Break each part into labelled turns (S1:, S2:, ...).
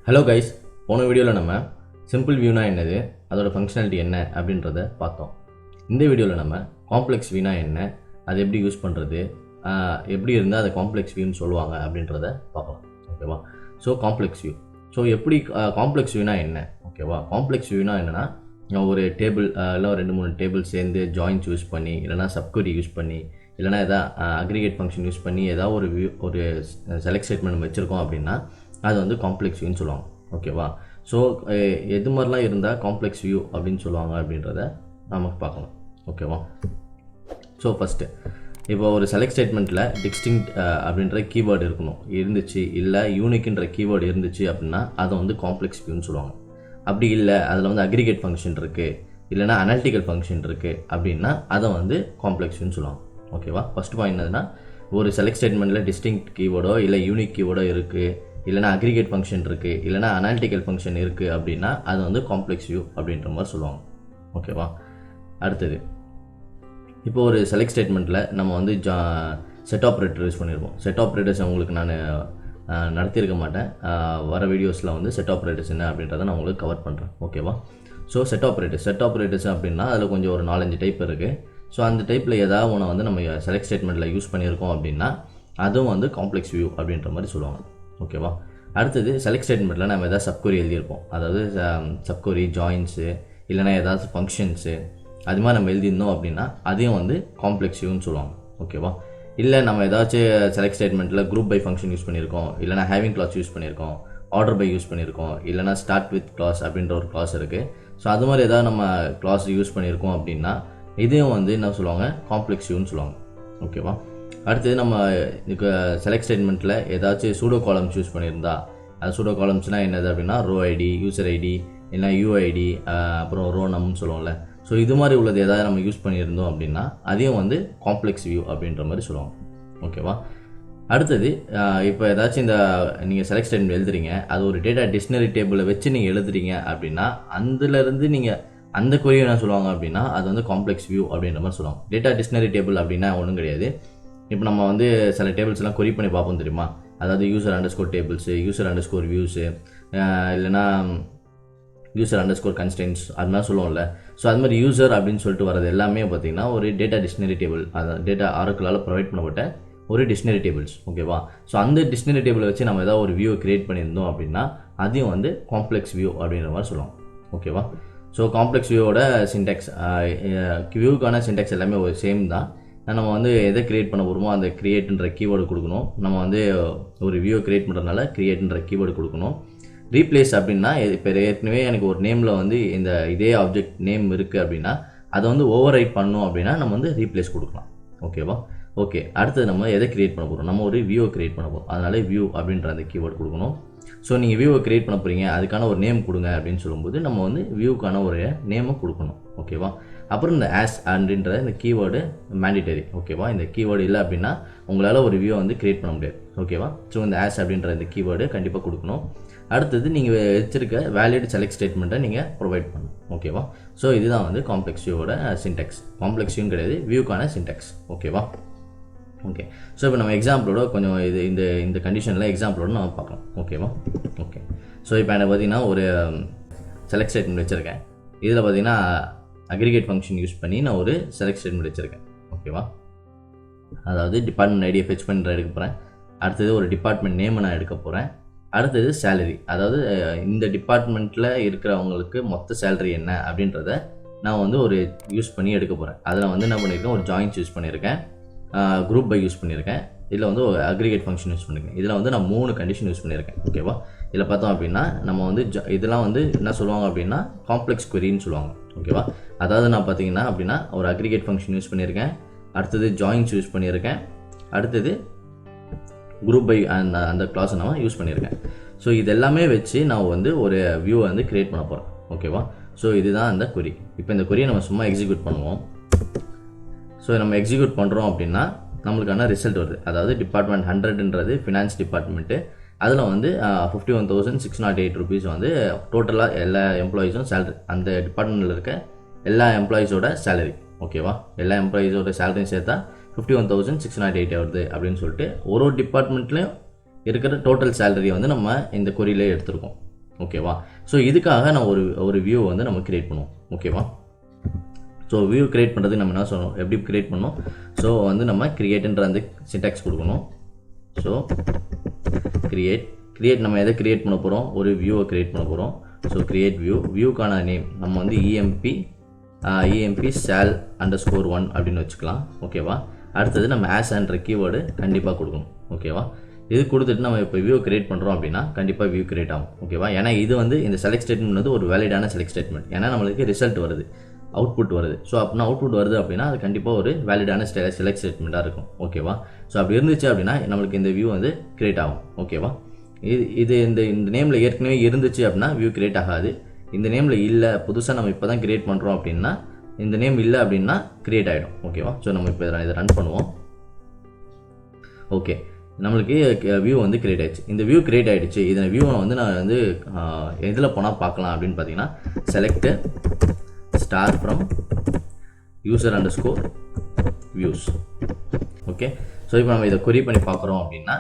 S1: Hello guys, போன வீடியோவில் நம்ம சிம்பிள் வியூனா என்னது, அதோட ஃபங்க்ஷனாலிட்டி என்ன அப்படின்றத பார்த்தோம். இந்த வீடியோவில் நம்ம காம்ப்ளெக்ஸ் வியூனா என்ன, அதை எப்படி யூஸ் பண்ணுறது, எப்படி இருந்தால் அதை காம்ப்ளெக்ஸ் வியூன்னு சொல்லுவாங்க அப்படின்றத பார்க்கலாம். ஓகேவா? So complex view. ஸோ எப்படி காம்ப்ளெக்ஸ் வியூனா என்ன? ஓகேவா? காம்ப்ளெக்ஸ் வியூனா என்னென்னா, ஒரு டேபிள் இல்லை 2-3 டேபிள் சேர்ந்து ஜாயின்ஸ் யூஸ் பண்ணி, இல்லைனா சப்குவரி யூஸ் பண்ணி, இல்லைனா எதாவது அக்ரிகேட் ஃபங்க்ஷன் யூஸ் பண்ணி ஏதாவது ஒரு வியூ ஒரு செலக்ட் ஸ்டேட்மெண்ட் வச்சுருக்கோம் அப்படின்னா அது வந்து காம்ப்ளெக்ஸ் வியூன்னு சொல்லுவாங்க. ஓகேவா? ஸோ எது மாதிரிலாம் இருந்தால் காம்ப்ளெக்ஸ் வியூ அப்படின்னு சொல்லுவாங்க அப்படின்றத நமக்கு பார்க்கலாம். ஓகேவா? ஸோ ஃபஸ்ட்டு இப்போ ஒரு செலக்ட் ஸ்டேட்மெண்ட்டில் டிஸ்டிங்க்ட் அப்படின்ற கீவேர்டு இருந்துச்சு, இல்லை யூனிக்ன்ற கீவேர்டு இருந்துச்சு அப்படின்னா அதை வந்து காம்ப்ளெக்ஸ் வியூன்னு சொல்லுவாங்க. அப்படி இல்லை, அதில் வந்து அக்ரிகேட் ஃபங்க்ஷன் இருக்குது, இல்லைனா அனாலிட்டிக்கல் ஃபங்க்ஷன் இருக்குது அப்படின்னா அதை வந்து காம்ப்ளெக்ஸ் வியூன்னு சொல்லுவாங்க. ஓகேவா? ஃபஸ்ட் பாயிண்ட் என்னதுன்னா, ஒரு செலக்ட் ஸ்டேட்மெண்ட்டில் டிஸ்டிங்க்ட் கீவேர்டோ இல்லை யூனிக் கீவேர்டோ இருக்குது, இல்லைனா அக்ரிகேட் ஃபங்க்ஷன் இருக்குது, இல்லைனா அனாலிட்டிக்கல் ஃபங்க்ஷன் இருக்குது அப்படின்னா அது வந்து காம்ப்ளெக்ஸ் வியூ அப்படின்ற மாதிரி சொல்லுவாங்க. ஓகேவா? அடுத்தது, இப்போ ஒரு செலக்ட் ஸ்டேட்மெண்ட்டில் நம்ம வந்து செட் ஆப்ரேட்டர் யூஸ் பண்ணியிருப்போம். செட் ஆப்ரேட்டர்ஸ் உங்களுக்கு நான் நடத்தியிருக்க மாட்டேன். வர வீடியோஸில் வந்து செட் ஆப்ரேட்டர்ஸ் என்ன அப்படின்றத நான் உங்களுக்கு கவர் பண்ணுறேன். ஓகேவா? ஸோ செட் ஆப்ரேட்டர்ஸ் அப்படின்னா அதில் கொஞ்சம் ஒரு 4-5 டைப் இருக்குது. ஸோ அந்த டைப்பில் ஏதாவது ஒன்று வந்து நம்ம செலக்ட் ஸ்டேட்மெண்ட்டில் யூஸ் பண்ணியிருக்கோம் அப்படின்னா அதுவும் வந்து காம்ப்ளெக்ஸ் வியூ அப்படின்ற மாதிரி சொல்லுவாங்க. ஓகேவா? அடுத்தது, செலக்ட் ஸ்டேட்மெண்ட்டில் நம்ம எதாவது சப்குவரி எழுதியிருப்போம். அதாவது சப்குவரி, ஜாயின்ஸு, இல்லைனா ஏதாவது ஃபங்க்ஷன்ஸு அது மாதிரி நம்ம எழுதியிருந்தோம் அப்படின்னா அதையும் வந்து காம்ப்ளெக்ஸ் வியூன்னு சொல்லுவாங்க. ஓகேவா? இல்லை நம்ம ஏதாச்சும் செலக்ட் ஸ்டேட்மெண்ட்டில் குரூப் பை ஃபங்க்ஷன் யூஸ் பண்ணியிருக்கோம், இல்லைனா ஹேவிங் கிளாஸ் யூஸ் பண்ணியிருக்கோம், ஆர்டர் பை யூஸ் பண்ணியிருக்கோம், இல்லைனா ஸ்டார்ட் வித் கிளாஸ் அப்படின்ற ஒரு கிளாஸ் இருக்குது. ஸோ அது மாதிரி ஏதாவது நம்ம கிளாஸ் யூஸ் பண்ணியிருக்கோம் அப்படின்னா இதையும் வந்து என்ன சொல்லுவாங்க, காம்ப்ளெக்ஸ் வியூன்னு சொல்லுவாங்க. ஓகேவா? அடுத்தது, நம்ம இதுக்கு செலக்ட் ஸ்டேட்மெண்ட்டில் ஏதாச்சும் சூடோ காலம்ஸ் யூஸ் பண்ணியிருந்தா, அது சூடோ காலம்ஸ்னால் என்னது அப்படின்னா ரோ ஐடி, யூசர் ஐடி, இல்லைனா யூஐடி, அப்புறம் ரோ நம்னு சொல்லுவோம்ல. ஸோ இது மாதிரி உள்ளது ஏதாவது நம்ம யூஸ் பண்ணியிருந்தோம் அப்படின்னா அதையும் வந்து காம்ப்ளெக்ஸ் வியூ அப்படின்ற மாதிரி சொல்லுவாங்க. ஓகேவா? அடுத்தது, இப்போ ஏதாச்சும் இந்த நீங்கள் செலக்ட் ஸ்டேட்மெண்ட் எழுதுறீங்க, அது ஒரு டேட்டா டிக்ஷனரி டேபிளை வச்சு நீங்கள் எழுதுறீங்க அப்படின்னா அதுலேருந்து நீங்கள் அந்த கொரியை என்ன சொல்லுவாங்க அப்படின்னா அது வந்து காம்ப்ளெக்ஸ் வியூ அப்படின்ற மாதிரி சொல்லுவாங்க. டேட்டா டிக்ஷனரி டேபிள் அப்படின்னா ஒன்றும் கிடையாது. இப்போ நம்ம வந்து சில டேபிள்ஸ்லாம் கொரி பண்ணி பார்ப்போம் தெரியுமா, அதாவது யூசர் டேபிள்ஸு, யூசர் வியூஸு, இல்லைனா யூசர் கன்ஸ்டன்ட்ஸ் அது மாதிரி சொல்லுவோம்ல. ஸோ அது மாதிரி யூசர் அப்படின்னு சொல்லிட்டு வரது எல்லாமே பார்த்திங்கன்னா ஒரு டேட்டா டிக்ஷனரி டேபிள், அதாவது டேட்டா ஆரக்கிளால் ப்ரொவைட் பண்ணப்பட்ட ஒரு டிக்ஷனரி டேபிள்ஸ். ஓகேவா? ஸோ அந்த டிக்ஷனரி டேபிளை வச்சு நம்ம ஏதாவது ஒரு வியூ கிரியேட் பண்ணியிருந்தோம் அப்படின்னா அதையும் வந்து காம்ப்ளெக்ஸ் வியூ அப்படின்ற மாதிரி சொல்லுவோம். ஓகேவா? ஸோ காம்ப்ளெக்ஸ் வியூவோட சின்டெக்ஸ், வியூக்கான சின்டெக்ஸ் எல்லாமே ஒரு சேம் தான். நம்ம வந்து எதை க்ரியேட் பண்ண போகிறோமோ அந்த க்ரியேட்ன்ற கீவேர்டு கொடுக்கணும். நம்ம வந்து ஒரு வியூ க்ரியேட் பண்ணுறதுனால க்ரியேட்ன்ற கீவேர்டு கொடுக்கணும். ரீப்ளேஸ் அப்படின்னா, இப்போ ஏற்கனவே எனக்கு ஒரு நேமில் வந்து இதே ஆப்ஜெக்ட் நேம் இருக்குது அப்படின்னா அதை வந்து ஓவர் ரைட் பண்ணணும் அப்படின்னா நம்ம வந்து ரீப்ளேஸ் கொடுக்கலாம். ஓகேவா? ஓகே, அடுத்தது நம்ம எதை க்ரியேட் பண்ண போகிறோம், நம்ம ஒரு வியூவை க்ரியேட் பண்ண போகிறோம். அதனால வியூ அப்படின்ற அந்த கீவேர்டு கொடுக்கணும். ஸோ நீங்கள் வியூவை க்ரியேட் பண்ண போகிறீங்க, அதுக்கான ஒரு நேம் கொடுங்க அப்படின்னு சொல்லும்போது நம்ம வந்து வியூக்கான ஒரு நேமை கொடுக்கணும். ஓகேவா? அப்புறம் இந்த ஆஸ் அப்படின்ற இந்த கீவேர்டு மேண்டிட்டரி. ஓகேவா? இந்த கீவேர்டு இல்லை அப்படின்னா உங்களால் ஒரு வியூவை வந்து க்ரியேட் பண்ண முடியாது. ஓகேவா? ஸோ இந்த ஆஸ் அப்படின்ற இந்த கீவேர்டு கண்டிப்பாக கொடுக்கணும். அடுத்தது, நீங்கள் வச்சிருக்க வேலிட் செலக்ட் ஸ்டேட்மெண்ட்டை நீங்கள் ப்ரொவைட் பண்ணணும். ஓகேவா? ஸோ இதுதான் வந்து காம்ப்ளெக்ஸ் வியூவோட சின்டெக்ஸ். காம்ப்ளெக்ஸ் வியூன்னு கிடையாது, வியூக்கான சின்டெக்ஸ். ஓகேவா? ஓகே, ஸோ இப்போ நம்ம எக்ஸாம்பிளோட கொஞ்சம் இந்த கண்டிஷனில் எக்ஸாம்பிளோட நம்ம பார்க்கலாம். ஓகேவா? ஓகே, ஸோ இப்போ எனக்கு பார்த்தீங்கன்னா ஒரு செலக்ட் ஸ்டேட்மெண்ட் வச்சுருக்கேன். இதில் பார்த்தீங்கன்னா அக்ரிகேட் ஃபங்க்ஷன் யூஸ் பண்ணி நான் ஒரு செலக்ட் ஸ்டேட்மெண்ட் வச்சுருக்கேன். ஓகேவா? அதாவது டிபார்ட்மெண்ட் ஐடியை ஃபெச் பண்ணுற எடுக்க போகிறேன். அடுத்தது ஒரு டிபார்ட்மெண்ட் நேமை நான் எடுக்க போகிறேன். அடுத்தது சேலரி, அதாவது இந்த டிபார்ட்மெண்ட்டில் இருக்கிறவங்களுக்கு மொத்த சேலரி என்ன அப்படின்றத நான் வந்து ஒரு யூஸ் பண்ணி எடுக்க போகிறேன். அதில் வந்து என்ன பண்ணியிருக்கேன், ஒரு ஜாயின்ஸ் யூஸ் பண்ணியிருக்கேன், குரூப் பை யூஸ் பண்ணியிருக்கேன், இதில் வந்து ஒரு அக்ரிகேட் ஃபங்க்ஷன் யூஸ் பண்ணியிருக்கேன். இதில் வந்து நான் 3 கண்டிஷன் யூஸ் பண்ணியிருக்கேன். ஓகேவா? இதில் பார்த்தோம் அப்படின்னா நம்ம வந்து இதெல்லாம் வந்து என்ன சொல்லுவாங்க அப்படின்னா காம்ப்ளெக்ஸ் queryன்னு சொல்லுவாங்க. ஓகேவா? அதாவது நான் பார்த்தீங்கன்னா அப்படின்னா ஒரு அக்ரிகேட் ஃபங்க்ஷன் யூஸ் பண்ணியிருக்கேன், அடுத்தது ஜாயின்ஸ் யூஸ் பண்ணியிருக்கேன், அடுத்தது குரூப் பை அந்த கிளாஸை நான் யூஸ் பண்ணியிருக்கேன். ஸோ இது எல்லாமே வச்சு நான் வந்து ஒரு வியூவை வந்து க்ரியேட் பண்ண போகிறேன். ஓகேவா? ஸோ இதுதான் அந்த query. இப்போ இந்த queryயை நம்ம சும்மா எக்ஸிக்யூட் பண்ணுவோம். ஸோ நம்ம எக்ஸிக்யூட் பண்ணுறோம் அப்படின்னா நம்மளுக்கான ரிசல்ட் வருது. அதாவது டிபார்ட்மெண்ட் 100ன்றது ஃபினான்ஸ் டிபார்ட்மெண்ட்டு, அதில் வந்து 51,608 ருபீஸ் வந்து டோட்டலாக எல்லா எம்ப்ளாயீஸும் சேலரி, அந்த டிபார்ட்மெண்ட்டில் இருக்க எல்லா எம்ப்ளாயீஸோட சேலரி. ஓகேவா? எல்லா எம்ப்ளாயீஸோட சேலரியும் சேர்த்தா 51,608 வருது அப்படின்னு சொல்லிட்டு ஒரு டிபார்ட்மெண்ட்லேயும் இருக்கிற டோட்டல் சேலரியை வந்து நம்ம இந்த கொரியிலே எடுத்திருக்கோம். ஓகேவா. ஸோ இதுக்காக நான் ஒரு வியூ வந்து நம்ம கிரியேட் பண்ணுவோம். ஓகேவா. ஸோ வியூ கிரியேட் பண்ணுறதுக்கு நம்ம என்ன சொல்லணும், எப்படி கிரியேட் பண்ணணும். ஸோ வந்து நம்ம கிரியேட்ன்ற அந்த சின்டாக்ஸ் கொடுக்கணும். ஸோ கிரியேட் நம்ம எதை கிரியேட் பண்ண போகிறோம், ஒரு வியூவை கிரியேட் பண்ண போகிறோம். ஸோ கிரியேட் வியூக்கான நேம் நம்ம வந்து EMP sal _1 அப்படின்னு வச்சுக்கலாம். ஓகேவா. அடுத்தது நம்ம ஆஸ் என்ற கீவேர்டு கண்டிப்பாக கொடுக்கணும். ஓகேவா. இது கொடுத்துட்டு நம்ம இப்போ வியூ கிரியேட் பண்ணுறோம் அப்படின்னா கண்டிப்பாக வியூ கிரியேட் ஆகும். ஓகேவா. ஏன்னா இது வந்து இந்த செலக்ட் ஸ்டேட்மெண்ட் வந்து ஒரு வேலிடான செலக்ட் ஸ்டேட்மெண்ட். ஏன்னா நம்மளுக்கு ரிசல்ட் வருது, அவுட்புட் வருது. ஸோ அப்படின்னா அவுட்புட் வருது அப்படின்னா அது கண்டிப்பாக ஒரு வேலிடான செலக்ட் ஸ்டேட்மெண்ட்டாக இருக்கும். ஓகேவா. ஸோ அப்படி இருந்துச்சு அப்படின்னா நம்மளுக்கு இந்த வியூ வந்து கிரியேட் ஆகும். ஓகேவா. இது இந்த நேமில் ஏற்கனவே இருந்துச்சு அப்படின்னா வியூ கிரியேட் ஆகாது. இந்த நேமில் இல்லை, புதுசாக நம்ம இப்போ தான் கிரியேட் பண்ணுறோம் அப்படின்னா, இந்த நேம் இல்லை அப்படின்னா கிரியேட் ஆகிடும். ஓகேவா. ஸோ நம்ம இப்போ இதை ரன் பண்ணுவோம். ஓகே, நம்மளுக்கு வியூ வந்து கிரியேட் ஆகிடுச்சு. இந்த வியூ கிரியேட் ஆகிடுச்சு. இதில் வியூவை வந்து நான் வந்து எதில் போனால் பார்க்கலாம் அப்படின்னு பார்த்தீங்கன்னா, select star from user_views. Okay. So இப்போ நம்ம இதை கொரி பண்ணி பார்க்குறோம் அப்படின்னா,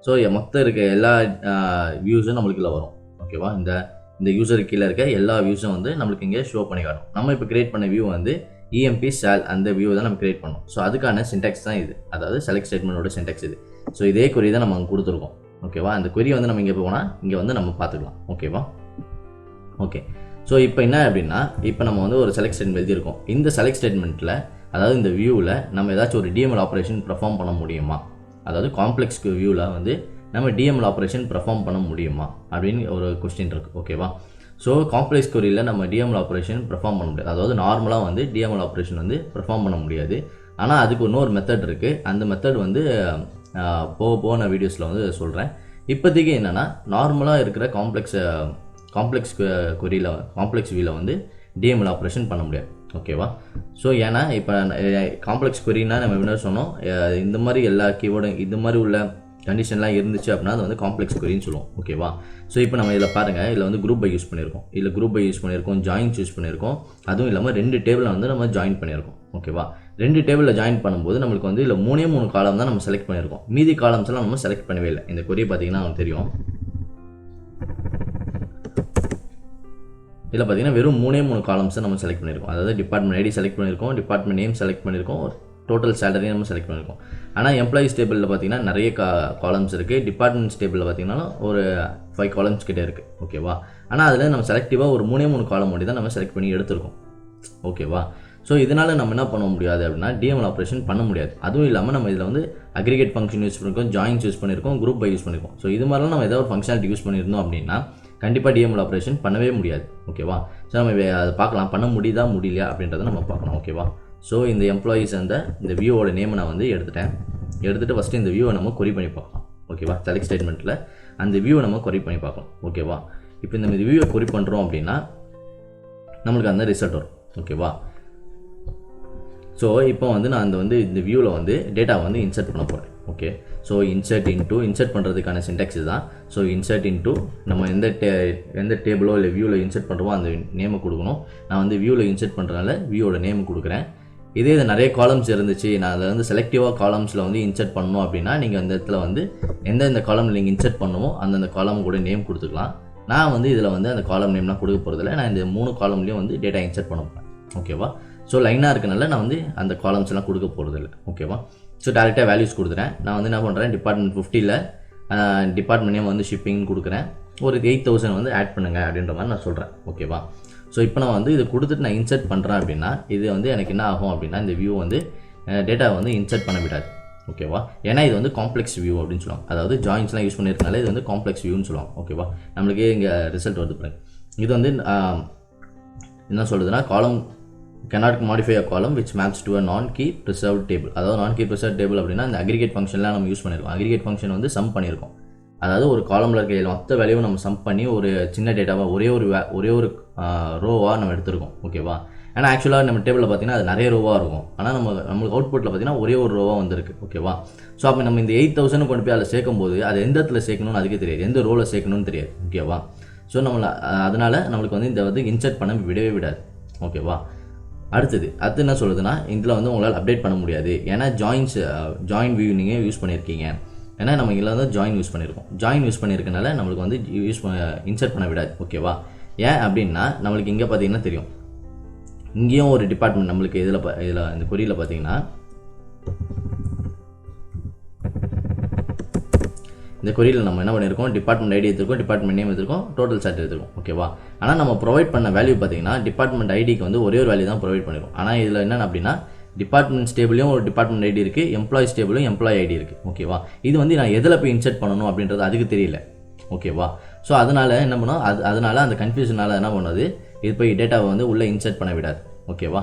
S1: ஸோ மொத்தம் இருக்க எல்லா வியூஸும் நம்மளுக்கு இல்லை வரும். ஓகேவா. இந்த யூசருக்கு கீழே இருக்க எல்லா வியூஸும் வந்து நம்மளுக்கு இங்கே ஷோ பண்ணி காட்டும். நம்ம இப்போ கிரியேட் பண்ண வியூ வந்து EMP sal அந்த வியூ தான் நம்ம கிரியேட் பண்ணோம். ஸோ அதுக்கான சின்டாக்ஸ் தான் இது, அதாவது செலக்ட் ஸ்டேட்மெண்ட்டோட சின்டாக்ஸ் இது. ஸோ இதே கொரி தான் நம்ம அங்கே கொடுத்துருக்கோம். ஓகேவா. அந்த கொரி வந்து நம்ம இங்கே போனால் இங்கே வந்து நம்ம பார்த்துக்கலாம். ஓகேவா. ஓகே. ஸோ இப்போ என்ன அப்படின்னா, இப்போ நம்ம வந்து ஒரு செலக்ட் ஸ்டேட்மெண்ட் எழுதியிருக்கோம். இந்த செலக்ட் ஸ்டேட்மெண்ட்டில், அதாவது இந்த வியூவில் நம்ம ஏதாச்சும் ஒரு DML ஆப்ரேஷன் பெர்ஃபார்ம் பண்ண முடியுமா, அதாவது காம்ப்ளெக்ஸ் வியூவில் வந்து நம்ம DML ஆப்ரேஷன் பெர்ஃபார்ம் பண்ண முடியுமா அப்படின்னு ஒரு கொஸ்டின் இருக்குது. ஓகேவா. ஸோ காம்ப்ளெக்ஸ் கொரியில் நம்ம DML ஆப்ரேஷன் பெர்ஃபார்ம் பண்ண முடியாது. அதாவது நார்மலாக வந்து DML ஆப்ரேஷன் வந்து பெர்ஃபார்ம் பண்ண முடியாது. ஆனால் அதுக்கு இன்னொரு மெத்தட் இருக்குது. அந்த மெத்தட் வந்து போக நான் வீடியோஸில் வந்து சொல்கிறேன். இப்போதைக்கு என்னென்னா, நார்மலாக இருக்கிற காம்ப்ளெக்ஸ் கொரியில் காம்ப்ளெக்ஸ் வியூவில் வந்து DML ஆப்ரேஷன் பண்ண முடியாது. ஓகேவா. ஸோ ஏன்னா இப்போ காம்ப்ளெக்ஸ் கொரினா நம்ம என்ன சொன்னோம், இந்த மாதிரி எல்லா கீவேர்டும் இது மாதிரி உள்ள கண்டிஷன்லாம் இருந்துச்சு அப்படின்னா அது வந்து காம்ப்ளெக்ஸ் கொரின்னு சொல்லுவோம். ஓகேவா. ஸோ இப்போ நம்ம இதில் பாருங்கள், இதில் வந்து குரூப் பை யூஸ் பண்ணியிருக்கோம், ஜாயின்ஸ் யூஸ் பண்ணியிருக்கோம். அதுவும் இல்லாமல் 2 டேபிளை வந்து நம்ம ஜாயின் பண்ணியிருக்கோம். ஓகேவா. 2 டேபிளில் ஜாயின் பண்ணும்போது நம்மளுக்கு வந்து இதில் 3 காலம் தான் நம்ம செலக்ட் பண்ணியிருக்கோம். மீதி காலம்ஸ்லாம் நம்ம செலக்ட் பண்ணவே இல்லை. இந்த கொரி பார்த்தீங்கன்னா நமக்கு தெரியும், இதில் பார்த்தீங்கன்னா வெறும் 3 காலம்ஸை நம்ம செலக்ட் பண்ணியிருக்கோம். அதாவது டிபார்ட்மெண்ட் ஐடி செலக்ட் பண்ணியிருக்கோம், டிபார்ட்மெண்ட் நேம் செலக்ட் பண்ணியிருக்கோம், டோட்டல் சேலரி நம்ம செலக்ட் பண்ணியிருக்கோம். ஆனால் எம்ப்ளாயிஸ் டேபிளில் பார்த்தீங்கன்னா நிறைய காலம்ஸ் இருக்குது. டிபார்ட்மெண்ட்ஸ் டேபிளில் பார்த்தீங்கன்னா ஒரு 5 காலம்ஸ் கிட்டே இருக்குது. ஓகேவா. ஆனால் அதில் நம்ம செலக்டிவாக ஒரு 3 காலம் மட்டும் தான் நம்ம செலக்ட் பண்ணி எடுத்திருக்கோம். ஓகேவா. ஸோ இதனால் நம்ம என்ன பண்ண முடியாது அப்படின்னா, DML ஆப்ரேஷன் பண்ண முடியாது. அதுவும் இல்லாமல் நம்ம இதில் வந்து அக்ரிகேட் ஃபங்க்ஷன் யூஸ் பண்ணியிருக்கோம், ஜாயின்ஸ் யூஸ் பண்ணியிருக்கோம், குரூப் பை யூஸ் பண்ணியிருக்கோம். ஸோ இது மாதிரிலாம் நம்ம ஏதாவது ஒரு ஃபங்க்ஷனாலிட்டி யூஸ் பண்ணியிருந்தோம் அப்படின்னா கண்டிப்பாக DML ஆப்ரேஷன் பண்ணவே முடியாது. ஓகேவா. ஸோ நம்ம அதை பார்க்கலாம், பண்ண முடியுதா முடியலையா அப்படின்றத நம்ம பார்க்கணும். ஓகேவா. ஸோ இந்த எம்ப்ளாயீஸ் இந்த வியூவோட நேமை நான் வந்து எடுத்துகிட்டு ஃபஸ்ட்டு இந்த வியூவை நம்ம கொரி பண்ணி பார்க்கலாம். ஓகேவா. செலக்ட் ஸ்டேட்மெண்ட்டில் அந்த வியூவை நம்ம கொரி பண்ணி பார்க்கலாம். ஓகேவா. இப்போ இந்த வியூவை கொரி பண்ணுறோம் அப்படின்னா நம்மளுக்கு அந்த ரிசல்ட் வரும். ஓகேவா. ஸோ இப்போ வந்து நான் இந்த வியூவில் வந்து டேட்டா வந்து இன்சர்ட் பண்ண போகிறேன். ஓகே. ஸோ இன்சர்ட் பண்ணுறதுக்கான சின்டாக்ஸ் தான். ஸோ இன்சர்ட் இன்டூ நம்ம எந்த டேபிளோ இல்லை வியூவில் இன்சர்ட் பண்ணுறோமோ அந்த நேமை கொடுக்கணும். நான் வந்து வியூவில் இன்சர்ட் பண்ணுறதுனால வியூவோட நேம் கொடுக்குறேன். இதே இது நிறைய காலம்ஸ் இருந்துச்சு, நான் அதில் வந்து செலக்டிவாக காலம்ஸில் வந்து இன்சர்ட் பண்ணணும் அப்படின்னா நீங்கள் அந்த இடத்துல வந்து எந்தெந்த காலமில் நீங்கள் இன்சர்ட் பண்ணுமோ அந்தந்த காலம் கூட நேம் கொடுத்துக்கலாம். நான் வந்து இதில் வந்து அந்த காலம் நேம்லாம் கொடுக்க போகிறதில்ல. நான் இந்த 3 காலம்லேயும் வந்து டேட்டா இன்சர்ட் பண்ண போகிறேன். ஓகேவா. ஸோ லைனாக இருக்கனால நான் வந்து அந்த காலம்ஸ்லாம் கொடுக்க போகிறதில்ல. ஓகேவா. ஸோ டேரெக்டாக வேல்யூஸ் கொடுத்துறேன். நான் வந்து என்ன பண்ணுறேன், டிபார்ட்மெண்ட் 50ல் டிபார்ட்மெண்ட் நேம் வந்து ஷிப்பிங் கொடுக்குறேன். ஒரு 8000 வந்து ஆட் பண்ணுங்கள் அப்படின்ற மாதிரி நான் சொல்கிறேன். ஓகேவா. ஸோ இப்போ நான் வந்து இதை கொடுத்துட்டு நான் இன்சர்ட் பண்ணுறேன் அப்படின்னா இது வந்து எனக்கு என்ன ஆகும் அப்படின்னா, இந்த வியூ வந்து டேட்டா வந்து இன்சர்ட் பண்ண விடாது. ஓகேவா. ஏன்னா இது வந்து காம்ப்ளெக்ஸ் வியூ அப்படின்னு சொல்லுவாங்க. அதாவது ஜாயின்ஸ்லாம் யூஸ் பண்ணியிருக்கனால இது வந்து காம்ப்ளெக்ஸ் வியூன்னு சொல்லுவாங்க. ஓகேவா. நம்மளுக்கு இங்கே ரிசல்ட் வருது பாருங்க. இது வந்து என்ன சொல்கிறதுனா, காலம் cannot modify a column which maps to a non-key preserved table. அதாவது நான் கீ ப்ரிசர்வ் டேபிள் அப்படின்னா இந்த அக்ரிகேட் ஃபங்க்ஷன்லாம் நம்ம யூஸ் பண்ணியிருக்கோம். அக்ரிகேட் ஃபங்க்ஷன் வந்து சம் பண்ணியிருக்கோம். அதாவது ஒரு காலமில் இருக்க மொத்த வேல்யூவை நம்ம சம் பண்ணி ஒரு சின்ன டேட்டாவாக ஒரே ஒரு ரோவாக நம்ம எடுத்துருக்கோம். ஓகேவா. ஏன்னா ஆக்சுவலாக நம்ம டேபிளில் பார்த்தீங்கன்னா அது நிறைய ரோவாக இருக்கும். ஆனால் நம்மளுக்கு அவுட்புட்டில் பார்த்தீங்கன்னா ஒரே ஒரு ரோவாக வந்திருக்கு. ஓகேவா. ஸோ அப்போ நம்ம இந்த 8000 கொண்டு போய் அதில் சேர்க்கும்போது அது எந்த இடத்துல சேர்க்கணும்னு அதுக்கே தெரியாது, எந்த ரோவில் சேர்க்கணும்னு தெரியாது. ஓகேவா. ஸோ அதனால் நம்மளுக்கு வந்து இந்த இன்சர்ட் பண்ண விடவே விடாது. ஓகேவா. அடுத்து என்ன சொல்லுதுன்னா, இதில் வந்து உங்களால் அப்டேட் பண்ண முடியாது. ஏன்னா ஜாயின் வியூ நீங்கள் யூஸ் பண்ணியிருக்கீங்க. ஏன்னா நம்ம இதில் வந்து ஜாயின் யூஸ் பண்ணியிருக்கோம். ஜாயின் யூஸ் பண்ணியிருக்கனால நம்மளுக்கு வந்து இன்சர்ட் பண்ண விடாது. ஓகேவா? ஏன் அப்படின்னா நம்மளுக்கு இங்கே பார்த்தீங்கன்னா தெரியும், இங்கேயும் ஒரு டிபார்ட்மெண்ட் நம்மளுக்கு இதில் இந்த கொரியில் பார்த்தீங்கன்னா இந்த கொரியில் நம்ம என்ன பண்ணியிருக்கோம், டிபார்ட்மெண்ட் ஐடி எடுத்திருக்கோம், டிபார்ட்மெண்ட் நேம் எடுத்திருக்கோம், டோட்டல் சார்ட் எடுத்திருக்கோம். ஓகேவா? ஆனால் நம்ம ப்ரொவைட் பண்ண வேல்யூ பார்த்தீங்கன்னா டிபார்ட்மெண்ட் ஐடிக்கு வந்து ஒரே ஒரு வேல்யூ தான் ப்ரொவைட் பண்ணிருக்கோம். ஆனால் இதில் என்னென்ன அப்படின்னா டிபார்ட்மெண்ட் டேபிளையும் ஒரு டிபார்ட்மெண்ட் ஐடி இருக்குது, எம்ப்ளாயிஸ் டேபிளும் எம்ப்ளாயி ஐடி இருக்குது. ஓகேவா? இது வந்து நான் எதில் போய் இன்சர்ட் பண்ணணும் அப்படின்றது அதுக்கு தெரியல. ஓகேவா? ஸோ அதனால் என்ன பண்ணோம், அதனால் அந்த கன்ஃபியூஷனால் என்ன பண்ணுது, இது போய் டேட்டாவை வந்து உள்ளே இன்சர்ட் பண்ண விடாது. ஓகேவா?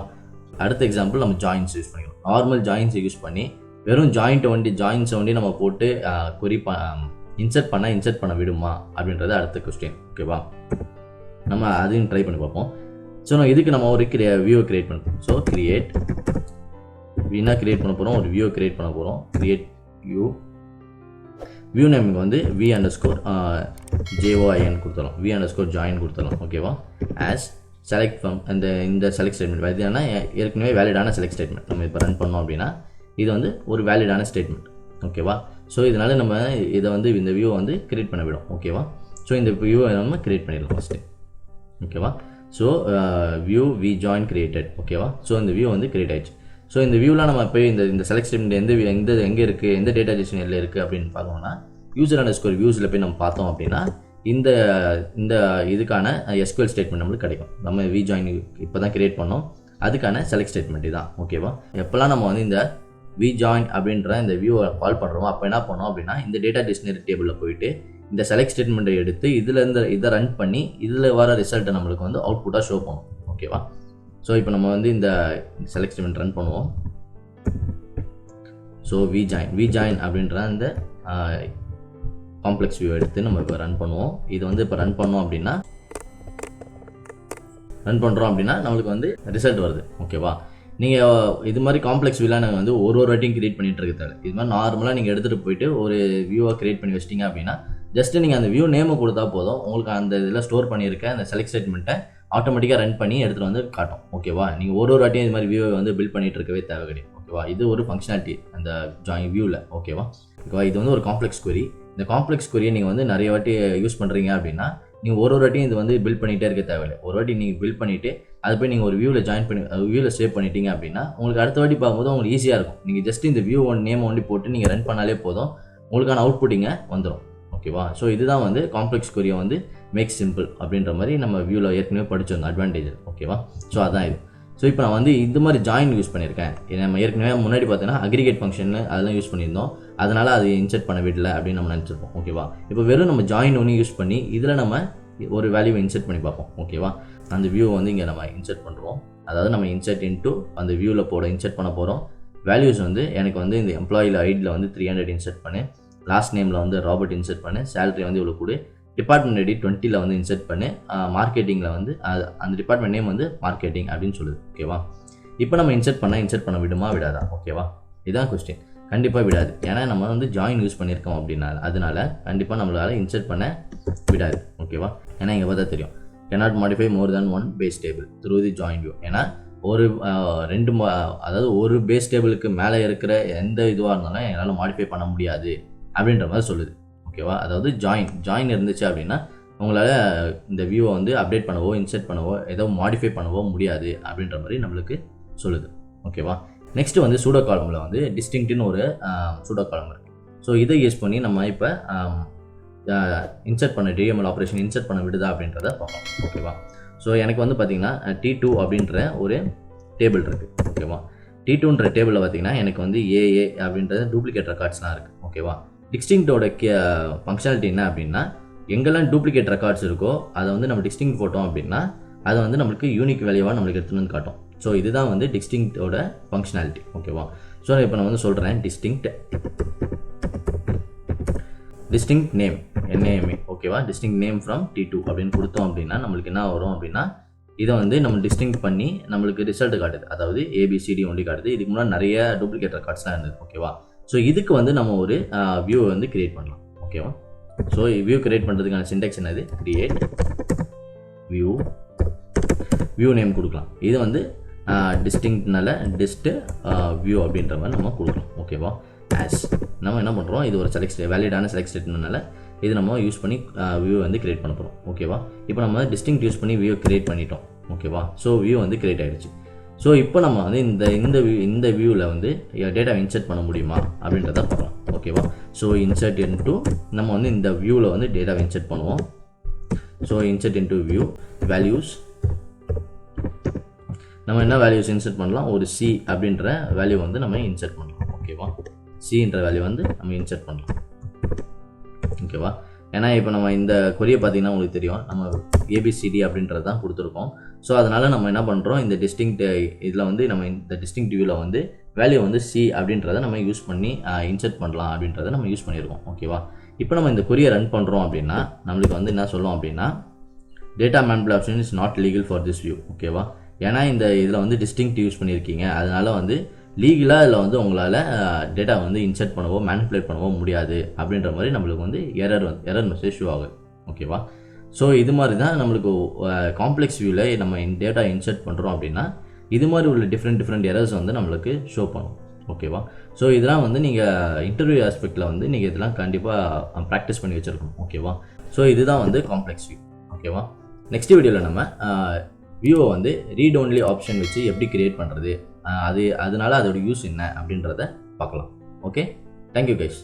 S1: அடுத்த எக்ஸாம்பிள் நம்ம ஜாயின்ஸ் யூஸ் பண்ணிக்கணும். நார்மல் ஜாயின்ஸ் யூஸ் பண்ணி வெறும் ஜாயின்ஸை ஒண்டி நம்ம போட்டு கொரி இன்சர்ட் பண்ண விடுமா அப்படின்றது அடுத்த கொஸ்டின். ஓகேவா? நம்ம அதையும் ட்ரை பண்ணி பார்ப்போம். ஸோ இதுக்கு நம்ம ஒரு வியூவை கிரியேட் பண்ணுறோம். ஸோ கிரியேட் பண்ண போகிறோம், ஒரு வியூவை கிரியேட் பண்ண போகிறோம். கிரியேட் வியூ நேமுக்கு வந்து v_join கொடுத்துடலாம், v_join கொடுத்துடலாம். ஓகேவா? ஆஸ் செலக்ட் ஃப்ரம் இந்த செலக்ட் ஸ்டேட்மெண்ட் பார்த்தீங்கன்னா ஏற்கனவே வேலிடான செலக்ட் ஸ்டேட்மெண்ட் நம்ம இப்போ ரன் பண்ணோம் அப்படின்னா இது வந்து ஒரு வேலிடான ஸ்டேட்மெண்ட். ஓகேவா? ஸோ இதனால் நம்ம இதை வந்து இந்த வியூவை வந்து கிரியேட் பண்ண விடும். ஓகேவா? ஸோ இந்த வியூவை நம்ம கிரியேட் பண்ணிடலாம் ஃபஸ்ட்டு. ஓகேவா? So view v_join created. ஓகேவா? ஸோ இந்த வியூ வந்து கிரியேட் ஆயிடுச்சு. ஸோ இந்த வியூவில் நம்ம போய் இந்த செலக்ட் ஸ்டேட்மெண்ட் எங்கே இருக்குது, எந்த டேட்டா டிக்ஷனரியில் இருக்குது அப்படின்னு பார்க்கணும்னா user_views போய் நம்ம பார்த்தோம் அப்படின்னா இந்த இதுக்கான SQL ஸ்டேட்மெண்ட் நம்மளுக்கு கிடைக்கும். நம்ம v_join இப்போ தான் கிரியேட் பண்ணோம், அதுக்கான செலக்ட் ஸ்டேட்மெண்ட் தான். ஓகேவா? எப்போல்லாம் நம்ம வந்து இந்த v_join அப்படின்ற இந்த வியூவை கால் பண்ணுறோமோ அப்போ என்ன பண்ணோம் அப்படின்னா இந்த டேட்டா டிக்ஷனரி டேபிளில் போயிட்டு இந்த செலக்ட் ஸ்டேட்மெண்ட்டை எடுத்து இதை ரன் பண்ணி இதில் வர ரிசல்ட்டை நம்மளுக்கு வந்து அவுட்புட்டாக ஷோ பண்ணும். ஓகேவா? ஸோ இப்போ நம்ம வந்து இந்த செலக்ட் ஸ்டேட்மெண்ட் ரன் பண்ணுவோம். ஸோ v_join அப்படின்ற அந்த காம்ப்ளெக்ஸ் வியூ எடுத்து நம்ம இப்போ ரன் பண்ணுவோம். இது வந்து இப்போ ரன் பண்ணுறோம் அப்படின்னா நம்மளுக்கு வந்து ரிசல்ட் வருது. ஓகேவா? நீங்கள் இது மாதிரி காம்ப்ளெக்ஸ் வியூலாம் நாங்கள் வந்து ஒரு வாட்டியும் கிரியேட் பண்ணிட்டு இருக்க தேவை. இது மாதிரி நார்மலாக நீங்கள் எடுத்துகிட்டு போயிட்டு ஒரு வியூவை கிரியேட் பண்ணி வச்சிட்டிங்க அப்படின்னா ஜஸ்ட் நீங்கள் அந்த வியூ நேமை கொடுத்தா போதும், உங்களுக்கு அந்த இதில் ஸ்டோர் பண்ணியிருக்க அந்த செலக்ட் ஸ்டேட்மெண்ட்டை ஆட்டோமேட்டிக்காக ரன் பண்ணி எடுத்துகிட்டு வந்து காட்டும். ஓகேவா? நீங்கள் ஒரு வாட்டியும் இது மாதிரி வியூவை வந்து பில்ட் பண்ணிட்டு இருக்கவே தேவை கிடையாது. ஓகேவா? இது ஒரு ஃபங்க்ஷனாலிட்டி அந்த ஜாயின் வியூவில். ஓகேவா? இது வந்து ஒரு காம்ப்ளெக்ஸ் query. இந்த காம்ப்ளெக்ஸ் query நீங்கள் வந்து நிறைய வாட்டி யூஸ் பண்ணுறீங்க அப்படின்னா நீங்கள் ஒரு வாட்டியும் இது வந்து பில்ட் பண்ணிகிட்டே இருக்க தேவையில்லை. ஒரு வாட்டி நீங்கள் பில்ட் பண்ணிவிட்டு அது போய் நீங்கள் ஒரு வியூவில் சேவ் பண்ணிட்டீங்க அப்படின்னா உங்களுக்கு அடுத்த வாட்டி பார்க்கும்போது உங்களுக்கு ஈஸியாக இருக்கும். நீங்கள் ஜஸ்ட் இந்த வியூ நேம் ஒண்டி போட்டு நீங்கள் ரன் பண்ணாலே போதும், உங்களுக்கான அவுட்புட் இங்கே வந்துடும். ஓகேவா? ஸோ இதுதான் வந்து காம்ப்ளெக்ஸ் query வந்து மேக் சிம்பிள் அப்படின்ற மாதிரி நம்ம வியூவில் ஏற்கனவே படிச்சிருந்தோம் அட்வான்டேஜ். ஓகேவா? ஸோ அதான் இது. ஸோ இப்போ நான் வந்து இந்த மாதிரி ஜாயின் யூஸ் பண்ணியிருக்கேன். நம்ம ஏற்கனவே முன்னாடி பார்த்தீங்கன்னா அக்ரிகேட் ஃபங்க்ஷன் அதெல்லாம் யூஸ் பண்ணியிருந்தோம், அதனால் அது இன்சர்ட் பண்ண விடல அப்படின்னு நம்ம நினச்சிருப்போம். ஓகேவா? இப்போ வெறும் நம்ம ஜாயின் ஒன்று யூஸ் பண்ணி இதில் நம்ம ஒரு வேல்யூவை இன்சர்ட் பண்ணி பார்ப்போம். ஓகேவா? அந்த வியூவை வந்து இங்கே நம்ம இன்சர்ட் பண்ணுறோம். அதாவது நம்ம இன்சர்ட் இன்ட்டு அந்த வியூவில் இன்சர்ட் பண்ண போகிறோம். வேல்யூஸ் வந்து எனக்கு வந்து இந்த எம்ப்ளாயில் ஐடியில் வந்து 300 இன்சர்ட் பண்ணு, லாஸ்ட் நேமில் வந்து ராபர்ட் இன்சர்ட் பண்ணு, சேலரி வந்து இவ்வளோ கொடு, டிபார்ட்மெண்ட் ஐடி 20 வந்து இன்சர்ட் பண்ணு, மார்க்கெட்டிங்கில் வந்து அந்த டிபார்ட்மெண்ட் நேம் வந்து மார்க்கெட்டிங் அப்படின்னு சொல்லுது. ஓகேவா? இப்போ நம்ம இன்சர்ட் பண்ண விடுமா விடாதா? ஓகேவா? இதுதான் கொஸ்டின். கண்டிப்பாக விடாது. ஏன்னா நம்ம வந்து ஜாயின் யூஸ் பண்ணியிருக்கோம் அப்படின்னா அதனால கண்டிப்பாக நம்மளால் இன்சர்ட் பண்ண விடாது. ஓகேவா? ஏன்னா இங்கே பார்த்தா தெரியும், cannot modify more than one base table through the join view. ஏன்னா அதாவது ஒரு பேஸ் டேபிளுக்கு மேலே இருக்கிற எந்த இதுவாக இருந்தாலும் என்னால் மாடிஃபை பண்ண முடியாது அப்படின்ற மாதிரி சொல்லுது. ஓகேவா? அதாவது ஜாயின் இருந்துச்சு அப்படின்னா உங்களால் இந்த வியூவை வந்து அப்டேட் பண்ணவோ இன்சர்ட் பண்ணவோ ஏதோ மாடிஃபை பண்ணவோ முடியாது அப்படின்ற மாதிரி நம்மளுக்கு சொல்லுது. ஓகேவா? நெக்ஸ்ட் வந்து சூடோ காலமில் வந்து டிஸ்டிங்க்ட்னு ஒரு சூடோ காலம் இருக்குது. ஸோ இதை யூஸ் பண்ணி நம்ம இப்போ இன்சர்ட் பண்ண டிஎம்எல் ஆப்ரேஷன் இன்சர்ட் பண்ண விடுதா அப்படின்றத பார்ப்போம். ஓகேவா? ஸோ எனக்கு வந்து பார்த்தீங்கன்னா T2 அப்படின்ற ஒரு டேபிள் இருக்குது. ஓகேவா? T2ன்ற டேபிளில் பார்த்தீங்கன்னா எனக்கு வந்து ஏஏ அப்படின்ற டூப்ளிகேட் ரெக்கார்ட்ஸ்லாம் இருக்குது. ஓகேவா? டிஸ்டிங்க்டோட ஃபங்க்ஷனாலிட்டி என்ன அப்படின்னா எங்கெல்லாம் டூப்ளிகேட் ரெக்கார்ட்ஸ் இருக்கோ அதை வந்து நம்ம டிஸ்டிங்க்ட் போட்டோம் அப்படின்னா அதை வந்து நம்மளுக்கு யூனிக் வேல்யூவாக நம்மளுக்கு எடுத்துன்னு வந்து காட்டும். ஸோ இதுதான் வந்து டிஸ்டிங்க்டோட ஃபங்க்ஷனாலிட்டி. ஓகேவா? ஸோ இப்போ நான் வந்து சொல்கிறேன் டிஸ்டிங்க்ட் நேம் NAME. ஓகேவா? டிஸ்டிங்க்ட் நேம் ஃப்ரம் T2 அப்படின்னு கொடுத்தோம் அப்படின்னா நம்மளுக்கு என்ன வரும் அப்படின்னா இதை வந்து நம்ம டிஸ்டிங்க்ட் பண்ணி நம்மளுக்கு ரிசல்ட் காட்டுது. அதாவது ABCD ஒன்லி காட்டுது. இதுக்கு முன்னாடி நிறைய டூப்ளிகேட் ரெக்கார்ட்ஸ்லாம் இருந்தது. ஓகேவா? ஸோ இதுக்கு வந்து நம்ம ஒரு வியூவை வந்து கிரியேட் பண்ணலாம். ஓகேவா? ஸோ வியூ கிரியேட் பண்ணுறதுக்கான சின்டெக்ஸ் என்னது, கிரியேட் வியூ நேம் கொடுக்கலாம். இது வந்து டிஸ்டிங்க்ட்னால வியூ அப்படின்ற மாதிரி நம்ம கொடுக்கலாம். ஓகேவா? ஆஸ் நம்ம என்ன பண்ணுறோம், இது ஒரு வேலிடான செலக்ட் ஸ்டேட்மெண்ட்னால இது நம்ம யூஸ் பண்ணி வியூ வந்து கிரியேட் பண்ண போகிறோம். ஓகேவா, இப்போ நம்ம டிஸ்டிங்க்ட் யூஸ் பண்ணி வியூ கிரியேட் பண்ணிட்டோம். ஓகேவா, ஸோ வியூ வந்து கிரியேட் ஆகிடுச்சு. ஸோ இப்போ நம்ம வந்து இந்த வியூவில் வந்து டேட்டா இன்சர்ட் பண்ண முடியுமா அப்படின்றத பார்க்கலாம். ஓகேவா, ஸோ இன்சர்ட் இன்டூ நம்ம வந்து இந்த வியூவில் வந்து டேட்டா இன்சர்ட் பண்ணுவோம். So insert into view values, நம்ம என்ன வேல்யூஸ் இன்சர்ட் பண்ணலாம், ஒரு சி அப்படின்ற வேல்யூ வந்து நம்ம இன்சர்ட் பண்ணலாம். ஓகேவா, சின்ற வேல்யூ வந்து நம்ம இன்சர்ட் பண்ணலாம். ஓகேவா, ஏன்னா இப்போ நம்ம இந்த கொரியை பார்த்தீங்கன்னா உங்களுக்கு தெரியும், நம்ம ஏபிசிடி அப்படின்றது தான் கொடுத்துருக்கோம். ஸோ அதனால் நம்ம என்ன பண்ணுறோம், இந்த டிஸ்டிங்க்ட் இதில் வந்து நம்ம இந்த டிஸ்டிங்க்ட் வியூவில் வந்து வேல்யூ வந்து சி அப்படின்றத நம்ம யூஸ் பண்ணி இன்சர்ட் பண்ணலாம் அப்படின்றத நம்ம யூஸ் பண்ணியிருக்கோம். ஓகேவா, இப்போ நம்ம இந்த கொரியை ரன் பண்ணுறோம் அப்படின்னா நம்மளுக்கு வந்து என்ன சொல்லுவோம் அப்படின்னா, data manipulation option is not legal for this view. ஓகேவா, ஏன்னா இந்த இதில் வந்து டிஸ்டிங்க்ட் யூஸ் பண்ணியிருக்கீங்க, அதனால் வந்து லீகலாக இதில் வந்து உங்களால் டேட்டா வந்து இன்சர்ட் பண்ணவோ மேனிபுலேட் பண்ணவோ முடியாது அப்படின்ற மாதிரி நம்மளுக்கு வந்து எரர் மெசேஜ் ஷோ ஆகுது. ஓகேவா, ஸோ இது மாதிரி தான் நம்மளுக்கு காம்ப்ளெக்ஸ் வியூவில் நம்ம டேட்டா இன்சர்ட் பண்ணுறோம் அப்படின்னா இது மாதிரி உள்ள டிஃப்ரெண்ட் எரர்ஸ் வந்து நம்மளுக்கு ஷோ பண்ணும். ஓகேவா, ஸோ இதெல்லாம் வந்து நீங்கள் இன்டர்வியூ ஆஸ்பெக்டில் வந்து நீங்கள் இதெல்லாம் கண்டிப்பாக ப்ராக்டிஸ் பண்ணி வச்சுருக்கணும். ஓகேவா, ஸோ இதுதான் வந்து காம்ப்ளெக்ஸ் வியூ. ஓகேவா, நெக்ஸ்ட் வீடியோவில் நம்ம வியூவை வந்து ரீட் ஒன்லி ஆப்ஷன் வச்சு எப்படி கிரியேட் பண்ணுறது, அதனால அதோட யூஸ் என்ன அப்படின்றத பார்க்கலாம். Okay, thank you guys.